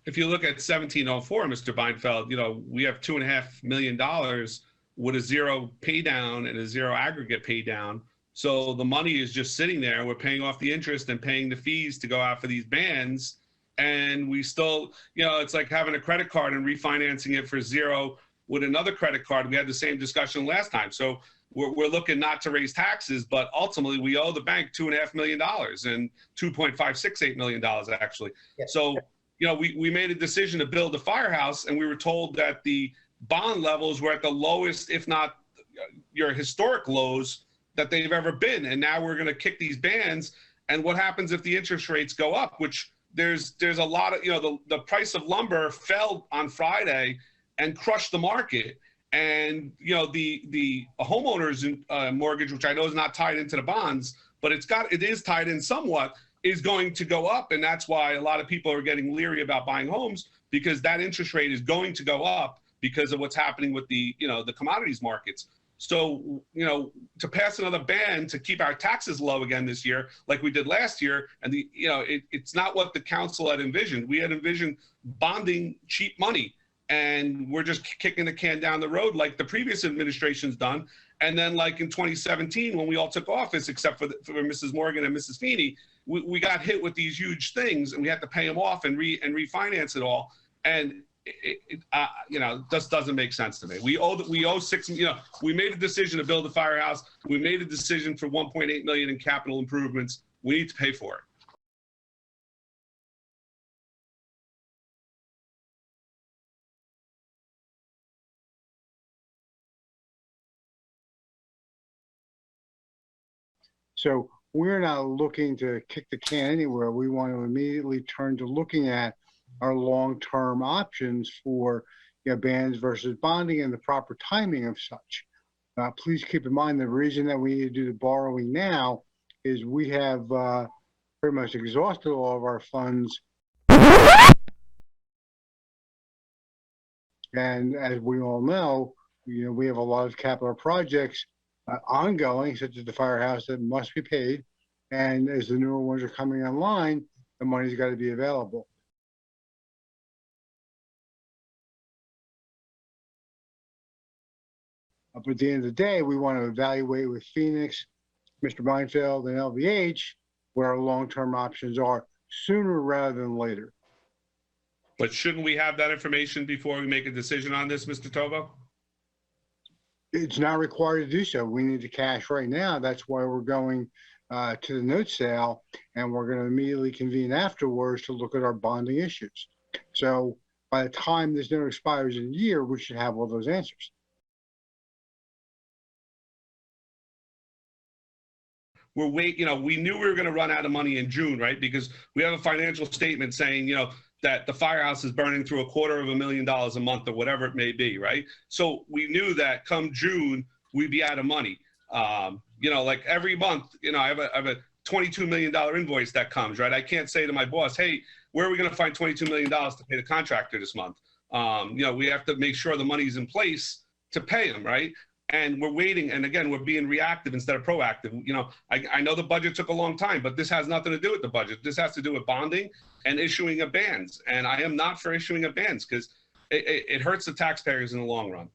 if you look at 1704, Mr. Beinfeld, we have $2.5 million with a zero pay down and a zero aggregate pay down. So the money is just sitting there. We're paying off the interest and paying the fees to go out for these bands. And we still, it's like having a credit card and refinancing it for zero with another credit card. We had the same discussion last time. So we're looking not to raise taxes, but ultimately we owe the bank $2.5 million and $2.568 million actually. Yeah. So, we made a decision to build a firehouse, and we were told that the bond levels were at the lowest, if not your historic lows that they've ever been. And now we're going to kick these bans. And what happens if the interest rates go up, which there's a lot of, the price of lumber fell on Friday and crushed the market. And, the homeowner's mortgage, which I know is not tied into the bonds, but it is tied in somewhat, is going to go up. And that's why a lot of people are getting leery about buying homes, because that interest rate is going to go up because of what's happening with the commodities markets. So, to pass another ban to keep our taxes low again this year, like we did last year, and it's not what the council had envisioned. We had envisioned bonding cheap money, and we're just kicking the can down the road like the previous administration's done. And then, like in 2017, when we all took office, except for Mrs. Morgan and Mrs. Feeney, we got hit with these huge things, and we had to pay them off and refinance it all. And it just doesn't make sense to me. We owe six. We made a decision to build a firehouse. We made a decision for 1.8 million in capital improvements. We need to pay for it. So we're not looking to kick the can anywhere. We want to immediately turn to looking at our long-term options for bans versus bonding and the proper timing of such. Please keep in mind the reason that we need to do the borrowing now is we have pretty much exhausted all of our funds. And as we all know, we have a lot of capital projects ongoing, such as the firehouse, that must be paid. And as the newer ones are coming online, the money's got to be available. But at the end of the day, we want to evaluate with Phoenix, Mr. Beinfeld, and LVH what our long-term options are sooner rather than later. But shouldn't we have that information before we make a decision on this, Mr. Tovo? It's not required to do so. We need the cash right now. That's why we're going to the note sale, and we're going to immediately convene afterwards to look at our bonding issues. So by the time this note expires in a year, we should have all those answers. We knew we were going to run out of money in June, right? Because we have a financial statement saying, that the firehouse is burning through $250,000 a month or whatever it may be, right? So we knew that come June, we'd be out of money. Like every month, I have a $22 million invoice that comes, right? I can't say to my boss, hey, where are we going to find $22 million to pay the contractor this month? We have to make sure the money's in place to pay him, right? And we're waiting, and again, we're being reactive instead of proactive. I know the budget took a long time, but this has nothing to do with the budget. This has to do with bonding and issuing of bans. And I am not for issuing of bans because it hurts the taxpayers in the long run.